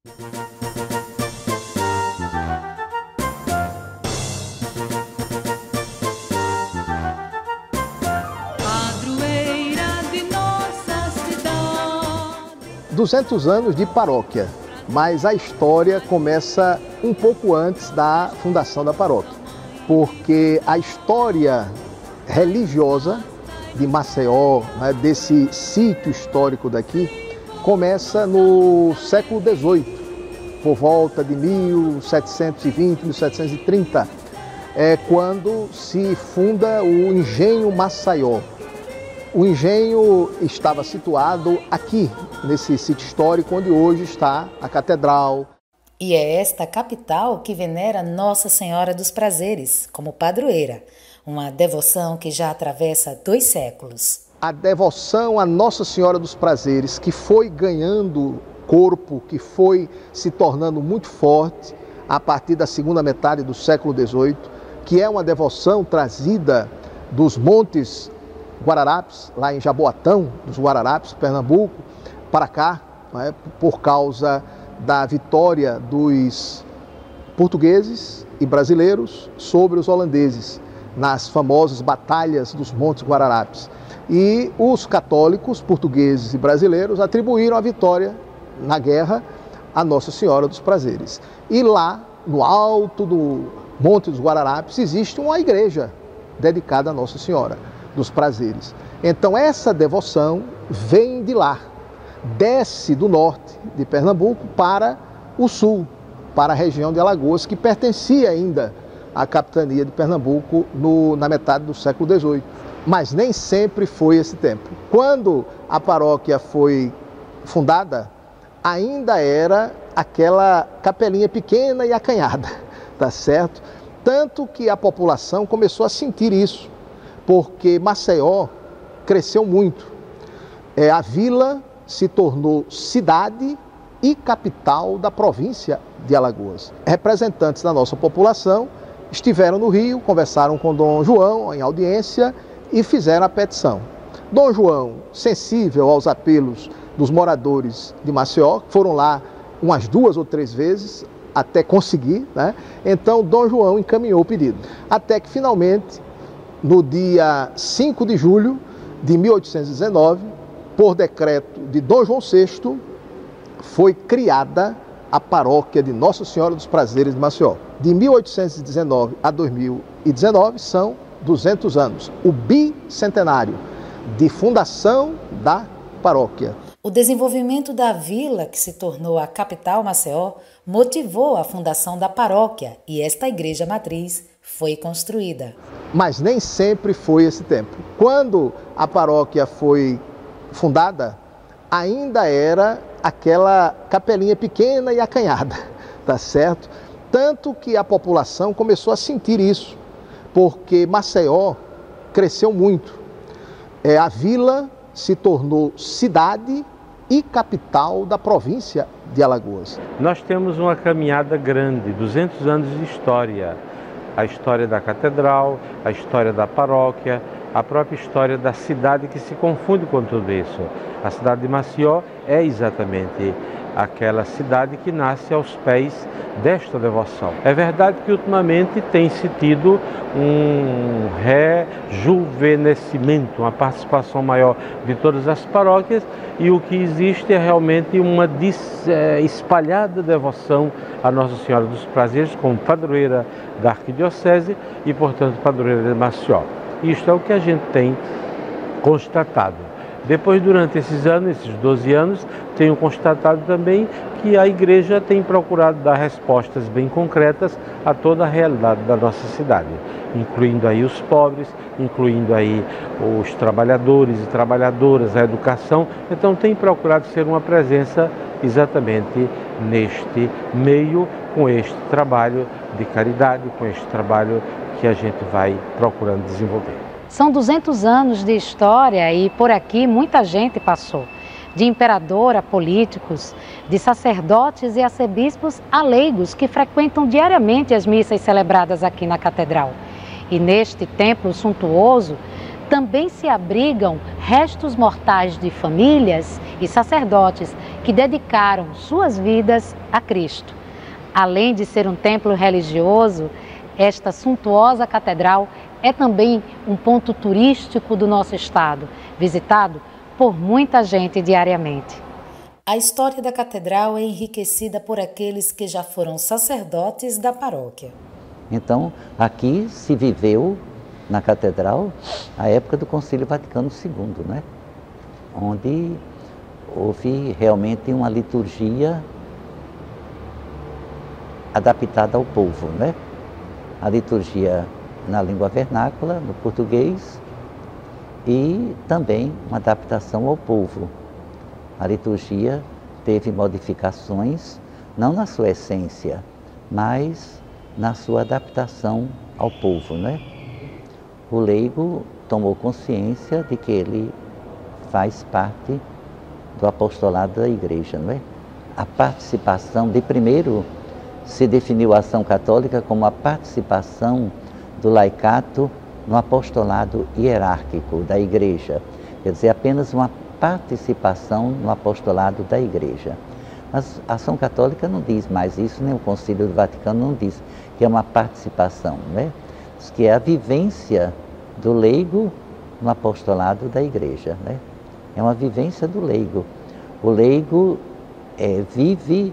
Padroeira de nossa cidade. 200 anos de paróquia, mas a história começa um pouco antes da fundação da paróquia, porque a história religiosa de Maceió, né, desse sítio histórico daqui, começa no século XVIII, por volta de 1720, 1730, quando se funda o Engenho Maceió. O engenho estava situado aqui, nesse sítio histórico, onde hoje está a catedral. E é esta capital que venera Nossa Senhora dos Prazeres como padroeira, uma devoção que já atravessa 2 séculos. A devoção a Nossa Senhora dos Prazeres, que foi ganhando corpo, que foi se tornando muito forte a partir da segunda metade do século XVIII, que é uma devoção trazida dos Montes Guararapes, lá em Jaboatão, dos Guararapes, Pernambuco, para cá, né, por causa da vitória dos portugueses e brasileiros sobre os holandeses, nas famosas batalhas dos Montes Guararapes. E os católicos, portugueses e brasileiros, atribuíram a vitória na guerra a Nossa Senhora dos Prazeres. E lá, no alto do Monte dos Guararapes, existe uma igreja dedicada a Nossa Senhora dos Prazeres. Então essa devoção vem de lá, desce do norte de Pernambuco para o sul, para a região de Alagoas, que pertencia ainda à capitania de Pernambuco na metade do século XVIII. Mas nem sempre foi esse tempo. Quando a paróquia foi fundada, ainda era aquela capelinha pequena e acanhada, tá certo? Tanto que a população começou a sentir isso, porque Maceió cresceu muito. A vila se tornou cidade e capital da província de Alagoas. Representantes da nossa população estiveram no Rio, conversaram com Dom João em audiência e fizeram a petição. Dom João, sensível aos apelos dos moradores de Maceió, foram lá umas 2 ou 3 vezes até conseguir, né? Então Dom João encaminhou o pedido. Até que finalmente, no dia 5 de julho de 1819, por decreto de Dom João VI, foi criada a paróquia de Nossa Senhora dos Prazeres de Maceió. De 1819 a 2019 são 200 anos, o bicentenário de fundação da paróquia. O desenvolvimento da vila, que se tornou a capital Maceió, motivou a fundação da paróquia e esta igreja matriz foi construída. Mas nem sempre foi esse tempo. Quando a paróquia foi fundada, ainda era aquela capelinha pequena e acanhada, tá certo? Tanto que a população começou a sentir isso, porque Maceió cresceu muito. A vila se tornou cidade e capital da província de Alagoas. Nós temos uma caminhada grande, 200 anos de história. A história da catedral, a história da paróquia, a própria história da cidade que se confunde com tudo isso. A cidade de Maceió é exatamente aquela cidade que nasce aos pés desta devoção. É verdade que ultimamente tem-se tido um rejuvenescimento, uma participação maior de todas as paróquias, e o que existe é realmente uma espalhada devoção a Nossa Senhora dos Prazeres como padroeira da Arquidiocese e, portanto, padroeira de Maceió. Isto é o que a gente tem constatado. Depois, durante esses anos, esses 12 anos, tenho constatado também que a igreja tem procurado dar respostas bem concretas a toda a realidade da nossa cidade, incluindo aí os pobres, incluindo aí os trabalhadores e trabalhadoras, a educação. Então tem procurado ser uma presença exatamente neste meio, com este trabalho de caridade, com este trabalho que a gente vai procurando desenvolver. São 200 anos de história e por aqui muita gente passou. De imperador a políticos, de sacerdotes e arcebispos a leigos que frequentam diariamente as missas celebradas aqui na catedral. E neste templo suntuoso também se abrigam restos mortais de famílias e sacerdotes que dedicaram suas vidas a Cristo. Além de ser um templo religioso, esta suntuosa catedral é também um ponto turístico do nosso estado, visitado por muita gente diariamente. A história da catedral é enriquecida por aqueles que já foram sacerdotes da paróquia. Então, aqui se viveu, na catedral, a época do Concílio Vaticano II, né? Onde houve realmente uma liturgia adaptada ao povo, né? A liturgia na língua vernácula, no português, e também uma adaptação ao povo. A liturgia teve modificações, não na sua essência, mas na sua adaptação ao povo, né? O leigo tomou consciência de que ele faz parte do apostolado da Igreja, não é? A participação, de primeiro, se definiu a ação católica como a participação do laicato no apostolado hierárquico da Igreja, quer dizer, apenas uma participação no apostolado da Igreja. Mas a ação católica não diz mais isso, nem o Concílio do Vaticano não diz que é uma participação, né? Diz que é a vivência do leigo no apostolado da Igreja, né? É uma vivência do leigo. O leigo vive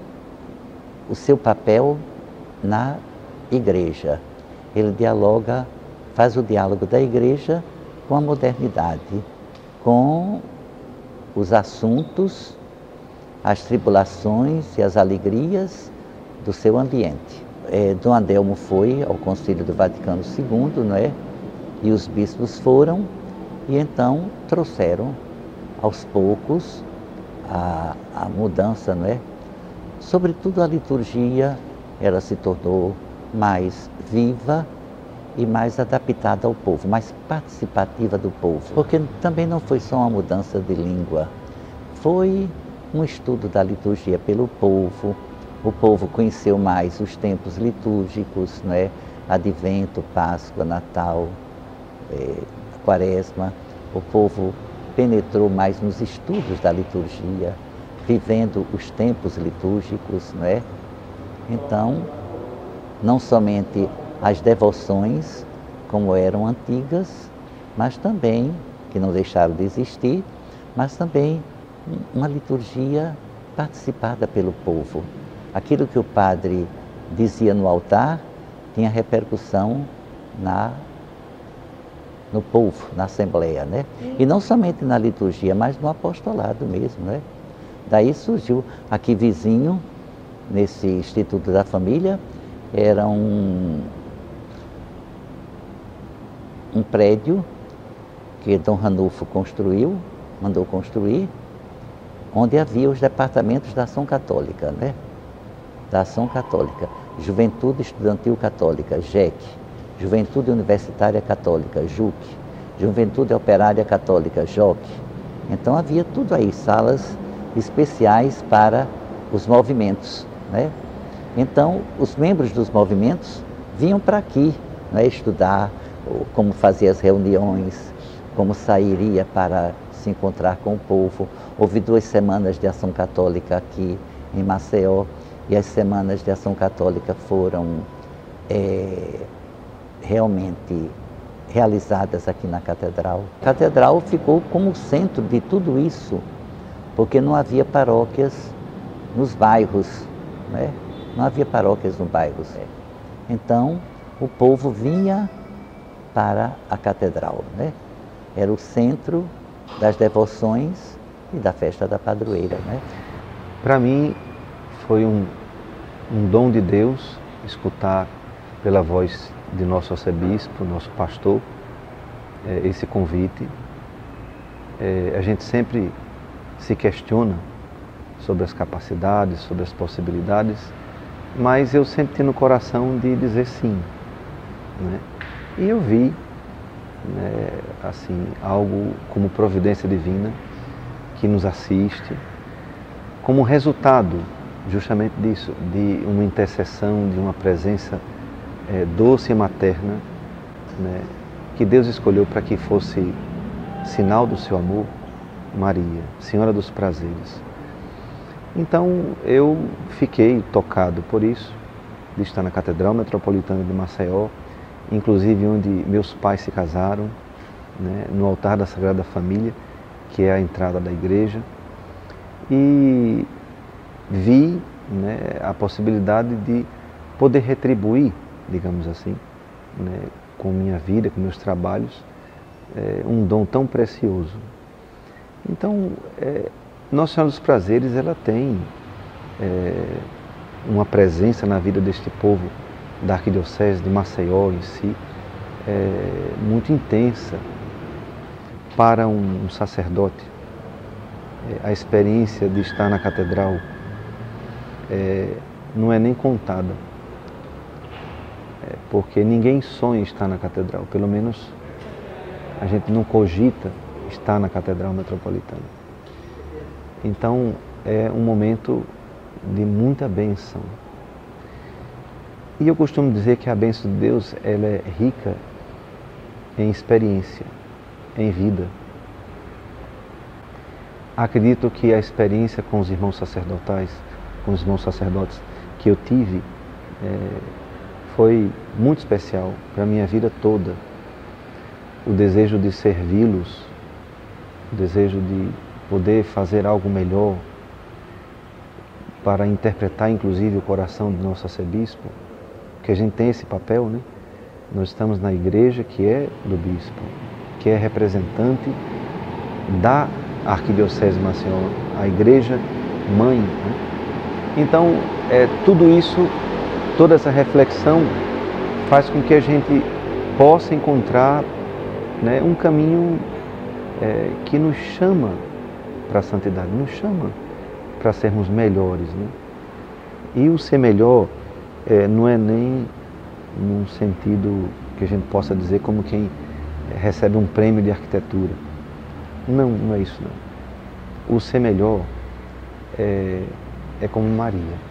o seu papel na Igreja. Ele dialoga, faz o diálogo da Igreja com a modernidade, com os assuntos, as tribulações e as alegrias do seu ambiente. Dom Adelmo foi ao Concílio do Vaticano II, não é? E os bispos foram e então trouxeram aos poucos a mudança, não é? Sobretudo a liturgia, ela se tornou mais viva e mais adaptada ao povo, mais participativa do povo. Porque também não foi só uma mudança de língua, foi um estudo da liturgia pelo povo. O povo conheceu mais os tempos litúrgicos, não é? Advento, Páscoa, Natal, Quaresma. O povo penetrou mais nos estudos da liturgia, vivendo os tempos litúrgicos, não é? Então, não somente as devoções como eram antigas, mas também, que não deixaram de existir, mas também uma liturgia participada pelo povo. Aquilo que o padre dizia no altar tinha repercussão no povo, na Assembleia, né? E não somente na liturgia, mas no apostolado mesmo, né? Daí surgiu, aqui vizinho, nesse Instituto da Família, era um prédio que Dom Ranulfo mandou construir, onde havia os departamentos da Ação Católica, né? Da Ação Católica, Juventude Estudantil Católica, JEC, Juventude Universitária Católica, JUC, Juventude Operária Católica, JOC. Então havia tudo aí, salas especiais para os movimentos, né? Então os membros dos movimentos vinham para aqui, né, estudar como fazer as reuniões, como sairia para se encontrar com o povo. Houve 2 semanas de ação católica aqui em Maceió, e as semanas de ação católica foram realmente realizadas aqui na catedral. A catedral ficou como centro de tudo isso, porque não havia paróquias nos bairros, né? Não havia paróquias nos bairros. Então, o povo vinha para a catedral, né? Era o centro das devoções e da festa da padroeira, né? Para mim, foi um dom de Deus escutar pela voz de nosso arcebispo, nosso pastor, esse convite. A gente sempre se questiona sobre as capacidades, sobre as possibilidades, mas eu sempre tenho no coração de dizer sim, né? E eu vi, né, assim, algo como providência divina que nos assiste, como resultado justamente disso, de uma intercessão, de uma presença doce e materna, né, que Deus escolheu para que fosse sinal do seu amor, Maria, Senhora dos Prazeres. Então eu fiquei tocado por isso, de estar na Catedral Metropolitana de Maceió, inclusive onde meus pais se casaram, né, no altar da Sagrada Família, que é a entrada da igreja, e vi, né, a possibilidade de poder retribuir, digamos assim, né, com minha vida, com meus trabalhos, um dom tão precioso. Então, Nossa Senhora dos Prazeres, ela tem uma presença na vida deste povo da Arquidiocese de Maceió em si, muito intensa. Para um sacerdote, a experiência de estar na catedral não é nem contada, porque ninguém sonha estar na catedral, pelo menos a gente não cogita estar na Catedral Metropolitana. Então é um momento de muita bênção. E eu costumo dizer que a bênção de Deus, ela é rica em experiência, em vida. Acredito que a experiência com os irmãos sacerdotais, com os irmãos sacerdotes que eu tive, foi muito especial para a minha vida toda. O desejo de servi-los, o desejo de poder fazer algo melhor, para interpretar inclusive o coração do nosso arcebispo, que a gente tem esse papel, né? Nós estamos na igreja que é do bispo, que é representante da Arquidiocese de Maceió, a igreja mãe, né? Então, tudo isso, toda essa reflexão faz com que a gente possa encontrar, né, um caminho que nos chama para a santidade, nos chama para sermos melhores, né? E o ser melhor não é nem num sentido que a gente possa dizer como quem recebe um prêmio de arquitetura. Não, não é isso não. O ser melhor é como Maria.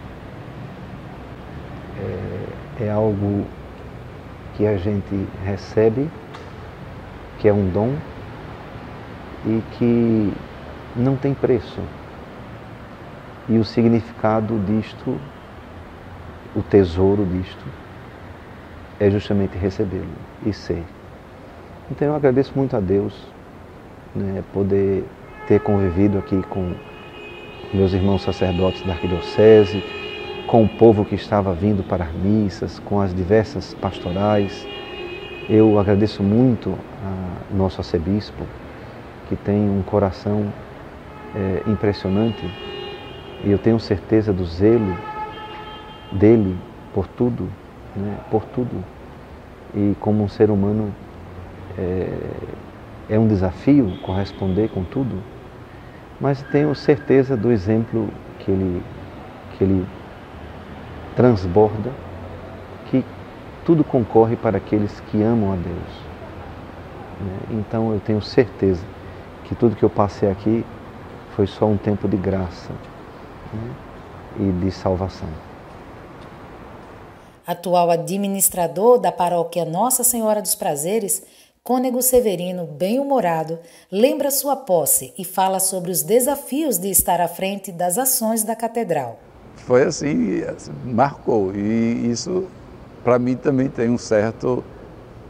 É algo que a gente recebe, que é um dom e que não tem preço. E o significado disto, o tesouro disto, é justamente recebê-lo e ser. Então eu agradeço muito a Deus, né, poder ter convivido aqui com meus irmãos sacerdotes da Arquidiocese, com o povo que estava vindo para as missas, com as diversas pastorais. Eu agradeço muito ao nosso arcebispo, que tem um coração impressionante, e eu tenho certeza do zelo dele por tudo, né, por tudo. E como um ser humano é um desafio corresponder com tudo, mas tenho certeza do exemplo que ele transborda, que tudo concorre para aqueles que amam a Deus, né? Então eu tenho certeza que tudo que eu passei aqui foi só um tempo de graça, né, e de salvação. Atual administrador da paróquia Nossa Senhora dos Prazeres, Cônego Severino, bem-humorado, lembra sua posse e fala sobre os desafios de estar à frente das ações da catedral. Foi assim, marcou, e isso para mim também tem um certo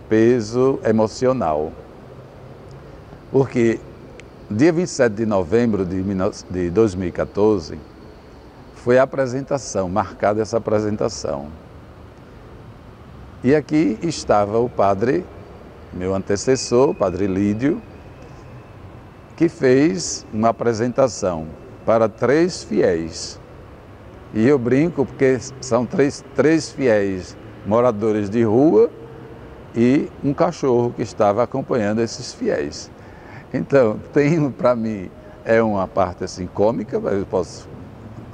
peso emocional, porque dia 27 de novembro de 2014 foi a apresentação, marcada essa apresentação. E aqui estava o padre, meu antecessor, o padre Lídio, que fez uma apresentação para 3 fiéis. E eu brinco porque são três fiéis moradores de rua e um cachorro que estava acompanhando esses fiéis. Então, para mim, é uma parte assim cômica, eu posso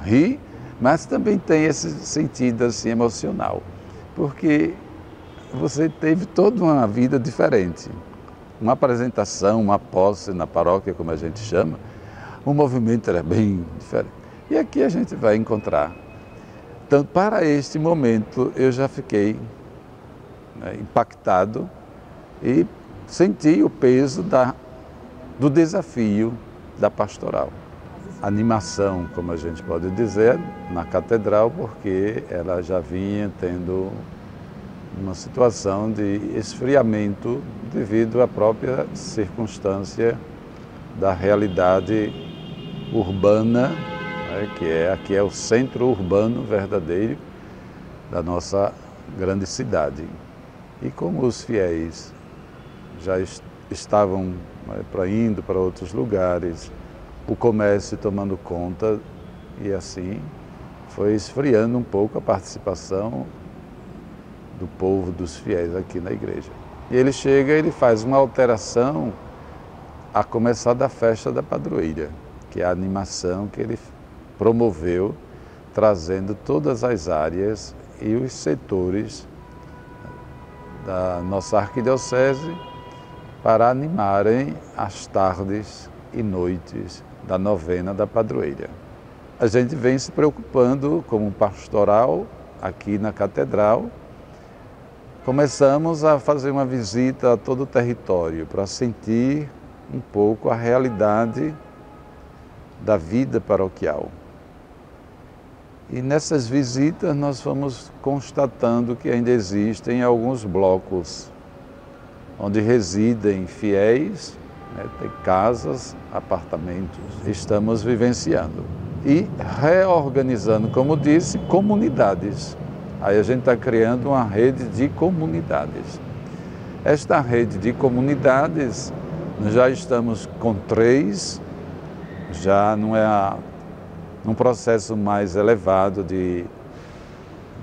rir, mas também tem esse sentido assim emocional, porque você teve toda uma vida diferente, uma apresentação, uma posse na paróquia, como a gente chama, o movimento era bem diferente. E aqui a gente vai encontrar. Então, para este momento, eu já fiquei, né, impactado e senti o peso do desafio da pastoral. animação, como a gente pode dizer, na catedral, porque ela já vinha tendo uma situação de esfriamento devido à própria circunstância da realidade urbana, né, aqui é o centro urbano verdadeiro da nossa grande cidade. E como os fiéis já estavam indo para outros lugares, o comércio tomando conta, e assim foi esfriando um pouco a participação do povo, dos fiéis aqui na igreja. E ele chega, ele faz uma alteração a começar da festa da padroeira, que é a animação que ele promoveu, trazendo todas as áreas e os setores da nossa arquidiocese para animarem as tardes e noites da novena da padroeira. A gente vem se preocupando como pastoral aqui na catedral. Começamos a fazer uma visita a todo o território para sentir um pouco a realidade da vida paroquial. E nessas visitas nós fomos constatando que ainda existem alguns blocos onde residem fiéis, né, tem casas, apartamentos. Estamos vivenciando e reorganizando, como disse, comunidades. Aí a gente está criando uma rede de comunidades. Esta rede de comunidades, nós já estamos com 3, já não é num processo mais elevado de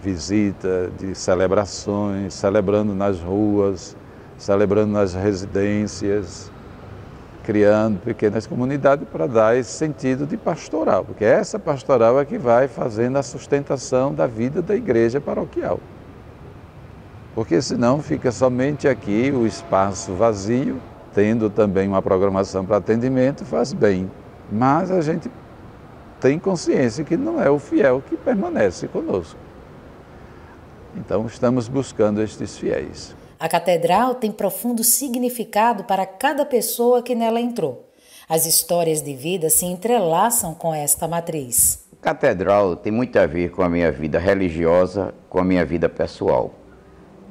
visita, de celebrações, celebrando nas ruas, celebrando nas residências, criando pequenas comunidades para dar esse sentido de pastoral, porque essa pastoral é que vai fazendo a sustentação da vida da igreja paroquial. Porque senão fica somente aqui o espaço vazio, tendo também uma programação para atendimento, faz bem. Mas a gente tem consciência que não é o fiel que permanece conosco. Então estamos buscando estes fiéis. A catedral tem profundo significado para cada pessoa que nela entrou. As histórias de vida se entrelaçam com esta matriz. A catedral tem muito a ver com a minha vida religiosa, com a minha vida pessoal.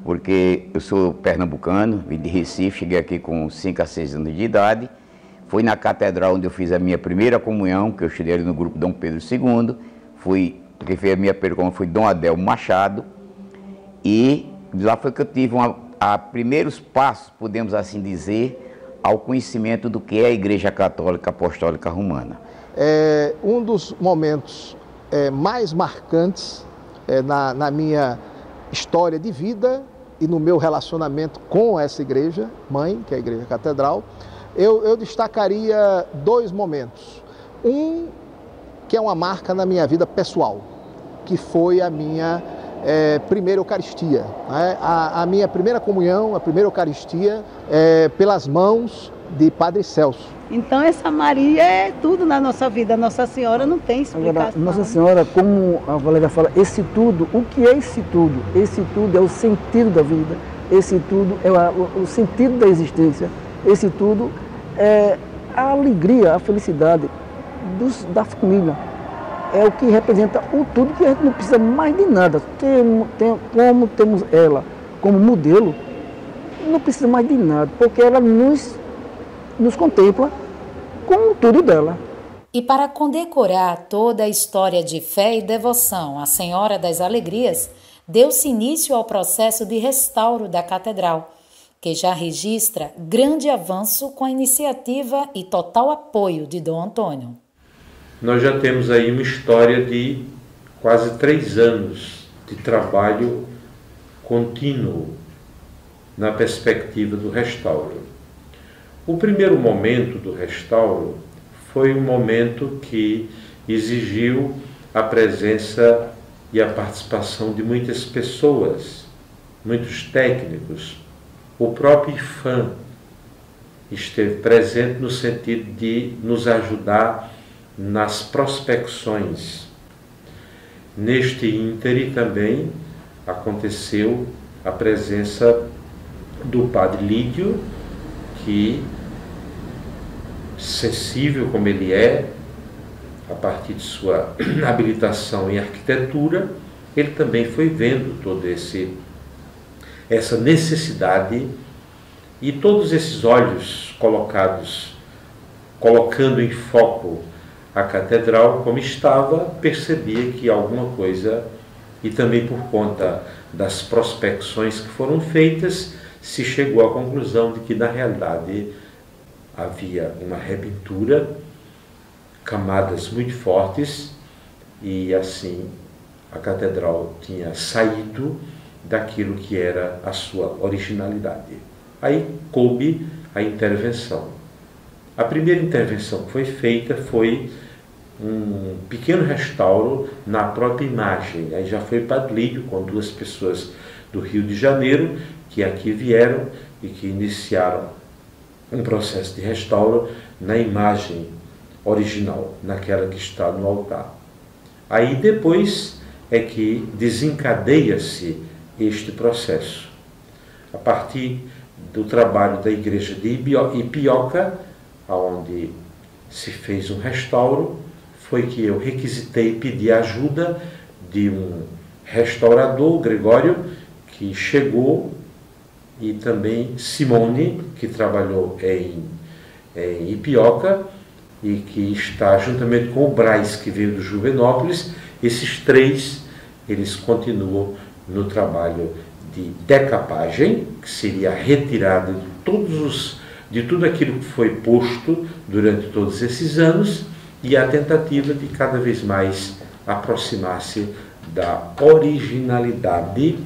Porque eu sou pernambucano, vim de Recife, cheguei aqui com 5 a 6 anos de idade. Fui na catedral onde eu fiz a minha primeira comunhão, que eu estudei ali no grupo Dom Pedro II. Quem fez a minha primeira comunhão foi Dom Adelmo Machado. E lá foi que eu tive primeiros passos, podemos assim dizer, ao conhecimento do que é a Igreja Católica Apostólica Romana. Um dos momentos mais marcantes na minha história de vida e no meu relacionamento com essa igreja mãe, que é a Igreja Catedral, eu destacaria 2 momentos. Um que é uma marca na minha vida pessoal, que foi a minha primeira Eucaristia, né? A minha primeira comunhão, a primeira Eucaristia, pelas mãos de Padre Celso. Então essa Maria é tudo na nossa vida, Nossa Senhora não tem explicação. Agora, Nossa Senhora, como a Valéria fala, esse tudo, o que é esse tudo? Esse tudo é o sentido da vida, esse tudo é o sentido da existência, esse tudo é a alegria, a felicidade da família. É o que representa o tudo, que a gente não precisa mais de nada. Como temos ela como modelo, não precisa mais de nada, porque ela nos contempla com tudo dela. E para condecorar toda a história de fé e devoção à Senhora das Alegrias, deu-se início ao processo de restauro da catedral, que já registra grande avanço com a iniciativa e total apoio de Dom Antônio. Nós já temos aí uma história de quase 3 anos de trabalho contínuo na perspectiva do restauro. O primeiro momento do restauro foi um momento que exigiu a presença e a participação de muitas pessoas, muitos técnicos. O próprio IFAM esteve presente no sentido de nos ajudar nas prospecções. Neste ínterim também aconteceu a presença do Padre Lídio, que, sensível como ele é a partir de sua habilitação em arquitetura, ele também foi vendo toda essa necessidade e todos esses olhos colocando em foco a catedral como estava, percebia que alguma coisa, e também por conta das prospecções que foram feitas, se chegou à conclusão de que na realidade havia uma rebentura, camadas muito fortes, e assim a catedral tinha saído daquilo que era a sua originalidade. Aí coube a intervenção. A primeira intervenção que foi feita foi um pequeno restauro na própria imagem. Aí já foi Padre Lídio com 2 pessoas do Rio de Janeiro que aqui vieram e que iniciaram um processo de restauro na imagem original, naquela que está no altar. Aí depois é que desencadeia-se este processo. A partir do trabalho da igreja de Ipioca, onde se fez um restauro, foi que eu requisitei, pedi a ajuda de um restaurador, Gregório, que chegou, e também Simone, que trabalhou em Ipioca, e que está juntamente com o Braz, que veio do Juvenópolis. Esses 3, eles continuam no trabalho de decapagem, que seria a retirada de tudo aquilo que foi posto durante todos esses anos, e a tentativa de cada vez mais aproximar-se da originalidade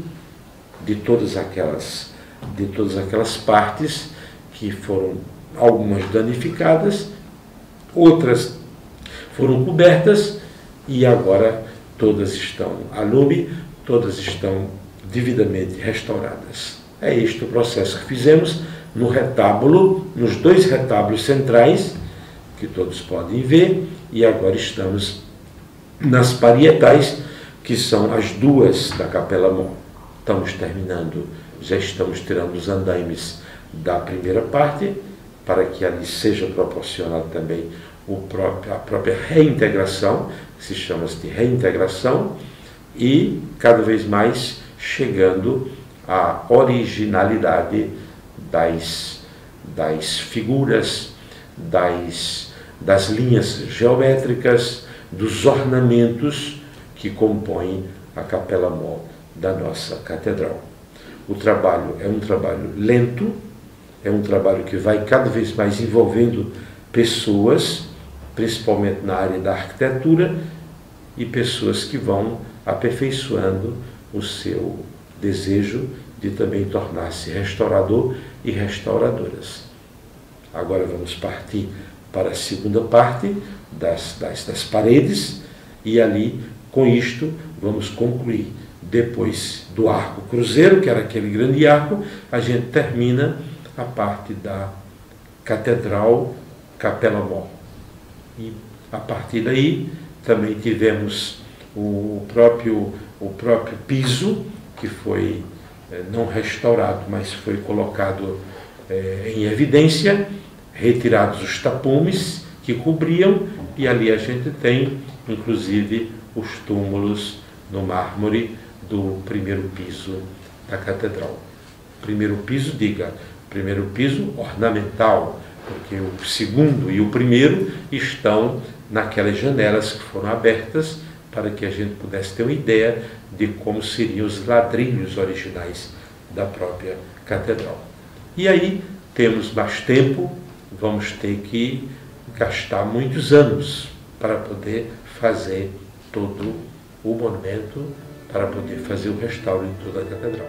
de todas aquelas partes que foram algumas danificadas, outras foram cobertas, e agora todas estão a lume, todas estão devidamente restauradas. É este o processo que fizemos no retábulo, nos 2 retábulos centrais, que todos podem ver, e agora estamos nas parietais, que são as 2 da Capela Mor. Estamos terminando, já estamos tirando os andaimes da primeira parte, para que ali seja proporcionado também a própria reintegração, que se chama de reintegração, e cada vez mais chegando à originalidade das figuras, das linhas geométricas, dos ornamentos que compõem a Capela Mor da nossa catedral. O trabalho é um trabalho lento, é um trabalho que vai cada vez mais envolvendo pessoas, principalmente na área da arquitetura, e pessoas que vão aperfeiçoando o seu desejo de também tornar-se restaurador e restauradoras. Agora vamos partir para a segunda parte das paredes, e ali, com isto, vamos concluir. Depois do arco cruzeiro, que era aquele grande arco, a gente termina a parte da Catedral Capela Mor. E a partir daí também tivemos o próprio piso, que foi não restaurado, mas foi colocado em evidência, retirados os tapumes que cobriam, e ali a gente tem, inclusive, os túmulos no mármore do primeiro piso da catedral. Primeiro piso, primeiro piso ornamental, porque o segundo e o primeiro estão naquelas janelas que foram abertas para que a gente pudesse ter uma ideia de como seriam os ladrilhos originais da própria catedral. E aí temos mais tempo, vamos ter que gastar muitos anos para poder fazer todo o monumento, para poder fazer o restauro de toda a catedral.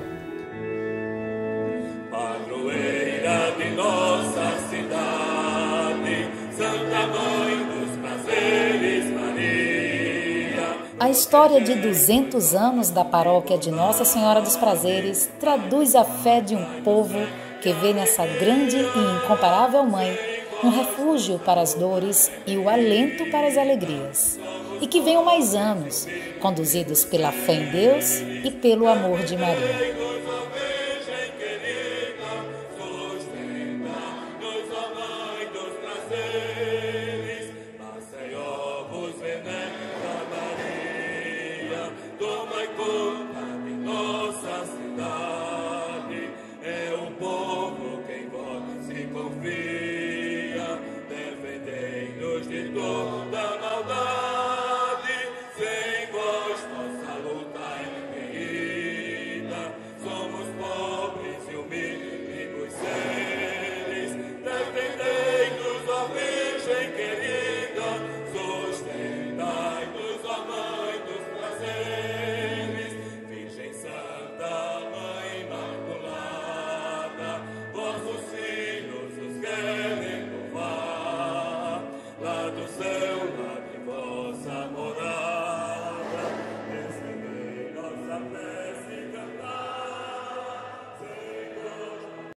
Padroeira de nossa cidade, Santa Mãe dos Prazeres, Maria. A história de 200 anos da paróquia de Nossa Senhora dos Prazeres traduz a fé de um povo que vê nessa grande e incomparável mãe um refúgio para as dores e o alento para as alegrias. E que venham mais anos, conduzidos pela fé em Deus e pelo amor de Maria.